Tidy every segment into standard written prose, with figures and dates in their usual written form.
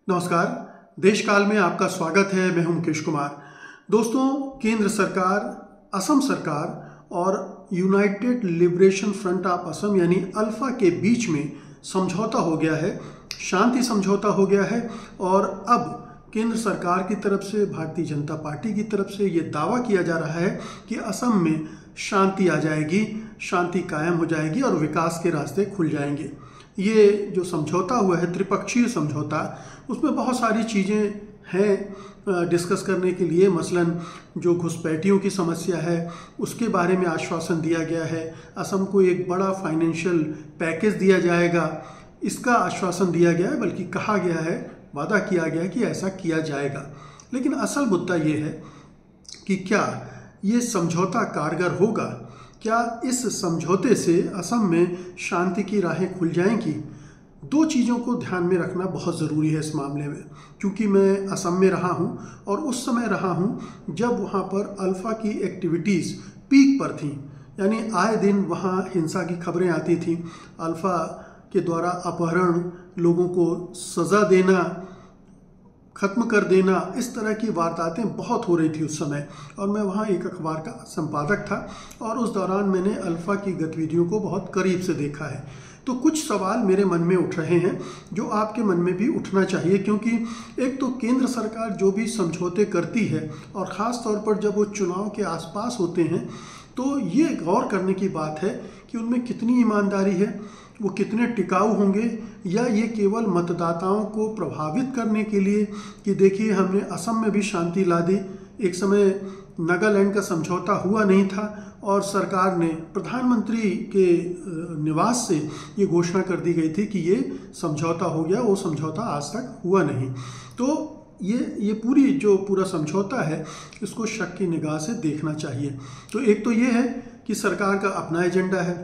नमस्कार। देशकाल में आपका स्वागत है। मैं हूं मुकेश कुमार। दोस्तों, केंद्र सरकार, असम सरकार और United liberation front of Assam यानी अल्फा के बीच में समझौता हो गया है, शांति समझौता हो गया है। और अब केंद्र सरकार की तरफ से, भारतीय जनता पार्टी की तरफ से ये दावा किया जा रहा है कि असम में शांति आ जाएगी, शांति कायम हो जाएगी और विकास के रास्ते खुल जाएंगे। ये जो समझौता हुआ है, त्रिपक्षीय समझौता, उसमें बहुत सारी चीज़ें हैं डिस्कस करने के लिए। मसलन जो घुसपैठियों की समस्या है उसके बारे में आश्वासन दिया गया है। असम को एक बड़ा फाइनेंशियल पैकेज दिया जाएगा, इसका आश्वासन दिया गया है, बल्कि कहा गया है, वादा किया गया है कि ऐसा किया जाएगा। लेकिन असल मुद्दा ये है कि क्या ये समझौता कारगर होगा? क्या इस समझौते से असम में शांति की राहें खुल जाएंगी? दो चीज़ों को ध्यान में रखना बहुत ज़रूरी है इस मामले में, क्योंकि मैं असम में रहा हूं और उस समय रहा हूं जब वहां पर अल्फा की एक्टिविटीज़ पीक पर थी। यानी आए दिन वहां हिंसा की खबरें आती थी, अल्फा के द्वारा अपहरण, लोगों को सज़ा देना, ख़त्म कर देना, इस तरह की वारदातें बहुत हो रही थी उस समय। और मैं वहाँ एक अखबार का संपादक था और उस दौरान मैंने अल्फा की गतिविधियों को बहुत करीब से देखा है। तो कुछ सवाल मेरे मन में उठ रहे हैं जो आपके मन में भी उठना चाहिए, क्योंकि एक तो केंद्र सरकार जो भी समझौते करती है और ख़ास तौर पर जब वो चुनाव के आसपास होते हैं, तो ये गौर करने की बात है कि उनमें कितनी ईमानदारी है, वो कितने टिकाऊ होंगे, या ये केवल मतदाताओं को प्रभावित करने के लिए कि देखिए हमने असम में भी शांति ला दी। एक समय नागालैंड का समझौता हुआ नहीं था और सरकार ने, प्रधानमंत्री के निवास से ये घोषणा कर दी गई थी कि ये समझौता हो गया, वो समझौता आज तक हुआ नहीं। तो ये पूरा समझौता है, इसको शक की निगाह से देखना चाहिए। तो एक तो ये है कि सरकार का अपना एजेंडा है।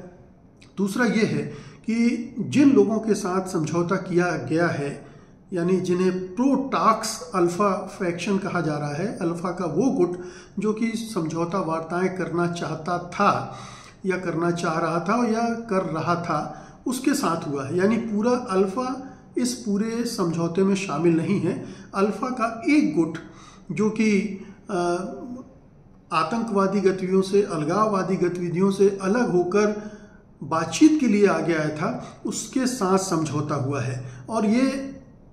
दूसरा ये है कि जिन लोगों के साथ समझौता किया गया है, यानी जिन्हें प्रो टाक्स अल्फा फैक्शन कहा जा रहा है, अल्फा का वो गुट जो कि समझौता वार्ताएं करना चाहता था या करना चाह रहा था या कर रहा था, उसके साथ हुआ है। यानी पूरा अल्फा इस पूरे समझौते में शामिल नहीं है। अल्फा का एक गुट जो कि आतंकवादी गतिविधियों से, अलगाववादी गतिविधियों से अलग होकर बातचीत के लिए आगे आया था, उसके साथ समझौता हुआ है। और ये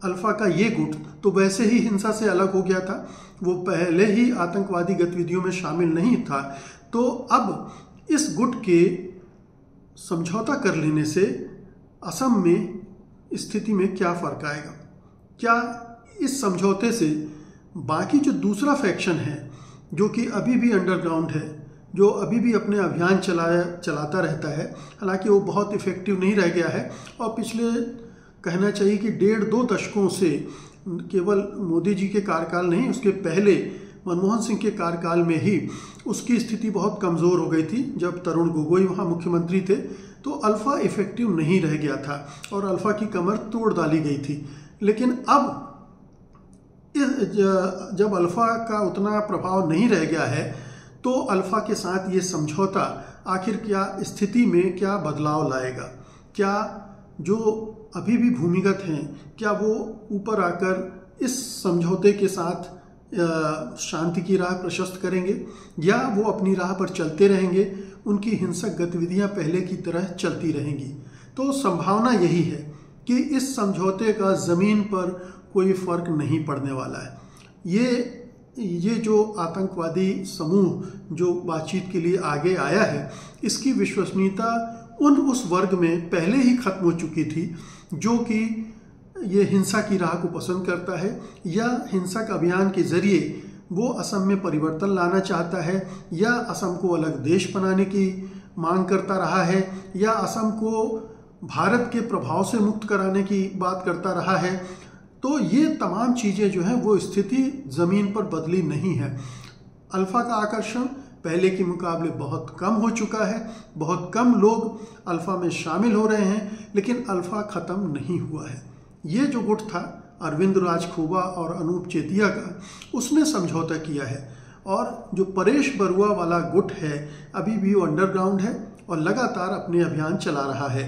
अल्फा का ये गुट तो वैसे ही हिंसा से अलग हो गया था, वो पहले ही आतंकवादी गतिविधियों में शामिल नहीं था। तो अब इस गुट के समझौता कर लेने से असम में स्थिति में क्या फ़र्क आएगा? क्या इस समझौते से बाकी जो दूसरा फैक्शन है, जो कि अभी भी अंडरग्राउंड है, जो अभी भी अपने अभियान चलाता रहता है, हालांकि वो बहुत इफ़ेक्टिव नहीं रह गया है और पिछले, कहना चाहिए कि 1.5-2 दशकों से, केवल मोदी जी के कार्यकाल नहीं, उसके पहले मनमोहन सिंह के कार्यकाल में ही उसकी स्थिति बहुत कमज़ोर हो गई थी। जब तरुण गोगोई वहाँ मुख्यमंत्री थे तो अल्फा इफ़ेक्टिव नहीं रह गया था और अल्फा की कमर तोड़ डाली गई थी। लेकिन अब जब अल्फा का उतना प्रभाव नहीं रह गया है, तो अल्फा के साथ ये समझौता आखिर क्या स्थिति में क्या बदलाव लाएगा? क्या जो अभी भी भूमिगत हैं, क्या वो ऊपर आकर इस समझौते के साथ शांति की राह प्रशस्त करेंगे, या वो अपनी राह पर चलते रहेंगे, उनकी हिंसक गतिविधियां पहले की तरह चलती रहेंगी? तो संभावना यही है कि इस समझौते का ज़मीन पर कोई फ़र्क नहीं पड़ने वाला है। ये जो आतंकवादी समूह जो बातचीत के लिए आगे आया है, इसकी विश्वसनीयता उस वर्ग में पहले ही खत्म हो चुकी थी जो कि ये हिंसा की राह को पसंद करता है, या हिंसक अभियान के ज़रिए वो असम में परिवर्तन लाना चाहता है, या असम को अलग देश बनाने की मांग करता रहा है, या असम को भारत के प्रभाव से मुक्त कराने की बात करता रहा है। तो ये तमाम चीज़ें जो हैं, वो स्थिति ज़मीन पर बदली नहीं है। अल्फा का आकर्षण पहले के मुकाबले बहुत कम हो चुका है, बहुत कम लोग अल्फा में शामिल हो रहे हैं, लेकिन अल्फा ख़त्म नहीं हुआ है। ये जो गुट था अरविंद राजखोवा और अनूप चेतिया का, उसने समझौता किया है। और जो परेश बरुआ वाला गुट है, अभी भी वो अंडरग्राउंड है और लगातार अपने अभियान चला रहा है।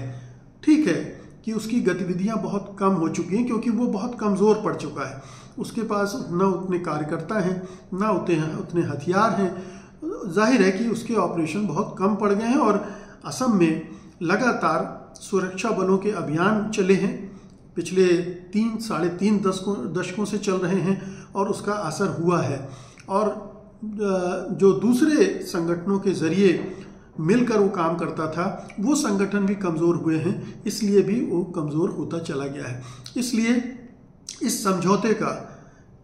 ठीक है, कि उसकी गतिविधियां बहुत कम हो चुकी हैं, क्योंकि वो बहुत कमज़ोर पड़ चुका है। उसके पास न उतने कार्यकर्ता हैं, न उतने हथियार हैं। जाहिर है कि उसके ऑपरेशन बहुत कम पड़ गए हैं और असम में लगातार सुरक्षा बलों के अभियान चले हैं, पिछले 3-3.5 दशकों से चल रहे हैं और उसका असर हुआ है। और जो दूसरे संगठनों के ज़रिए मिलकर वो काम करता था, वो संगठन भी कमज़ोर हुए हैं, इसलिए भी वो कमज़ोर होता चला गया है। इसलिए इस समझौते का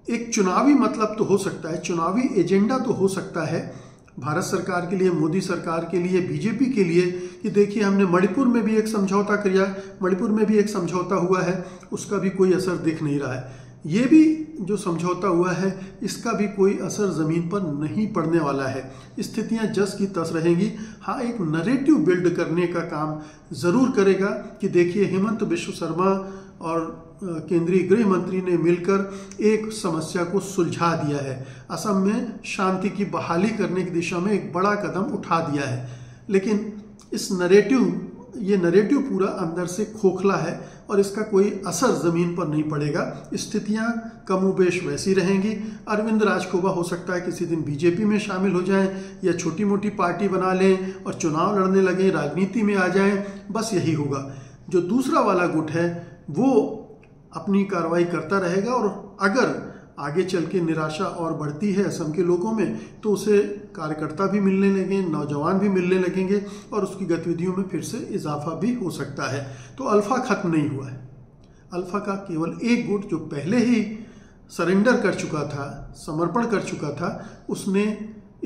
एक चुनावी मतलब तो हो सकता है, चुनावी एजेंडा तो हो सकता है भारत सरकार के लिए, मोदी सरकार के लिए, बीजेपी के लिए, कि देखिए हमने मणिपुर में भी एक समझौता किया, मणिपुर में भी एक समझौता हुआ है, उसका भी कोई असर दिख नहीं रहा है। ये भी जो समझौता हुआ है इसका भी कोई असर ज़मीन पर नहीं पड़ने वाला है। स्थितियां जस की तस रहेंगी। हाँ, एक नरेटिव बिल्ड करने का काम ज़रूर करेगा कि देखिए हेमंत बिश्व शर्मा और केंद्रीय गृह मंत्री ने मिलकर एक समस्या को सुलझा दिया है, असम में शांति की बहाली करने की दिशा में एक बड़ा कदम उठा दिया है। लेकिन ये नरेटिव पूरा अंदर से खोखला है और इसका कोई असर ज़मीन पर नहीं पड़ेगा। स्थितियां कमोबेश वैसी रहेंगी। अरविंद राजखोवा हो सकता है किसी दिन बीजेपी में शामिल हो जाएं या छोटी मोटी पार्टी बना लें और चुनाव लड़ने लगें, राजनीति में आ जाएं, बस यही होगा। जो दूसरा वाला गुट है वो अपनी कार्रवाई करता रहेगा और अगर आगे चल के निराशा और बढ़ती है असम के लोगों में तो उसे कार्यकर्ता भी मिलने लगेंगे, नौजवान भी मिलने लगेंगे और उसकी गतिविधियों में फिर से इजाफा भी हो सकता है। तो अल्फा खत्म नहीं हुआ है। अल्फा का केवल एक गुट जो पहले ही सरेंडर कर चुका था, समर्पण कर चुका था, उसने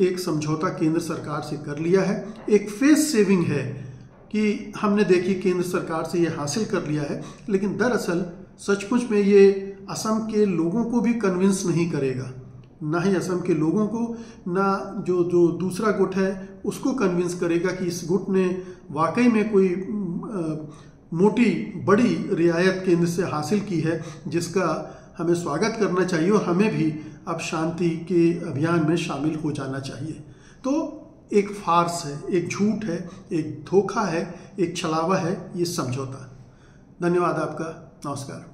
एक समझौता केंद्र सरकार से कर लिया है। एक फेस सेविंग है कि हमने देखी केंद्र सरकार से ये हासिल कर लिया है, लेकिन दरअसल सचमुच में ये असम के लोगों को भी कन्विंस नहीं करेगा, ना ही असम के लोगों को, ना जो दूसरा गुट है उसको कन्विंस करेगा कि इस गुट ने वाकई में कोई मोटी बड़ी रियायत केंद्र से हासिल की है जिसका हमें स्वागत करना चाहिए और हमें भी अब शांति के अभियान में शामिल हो जाना चाहिए। तो एक फार्स है, एक झूठ है, एक धोखा है, एक छलावा है ये समझौता। धन्यवाद आपका। नमस्कार।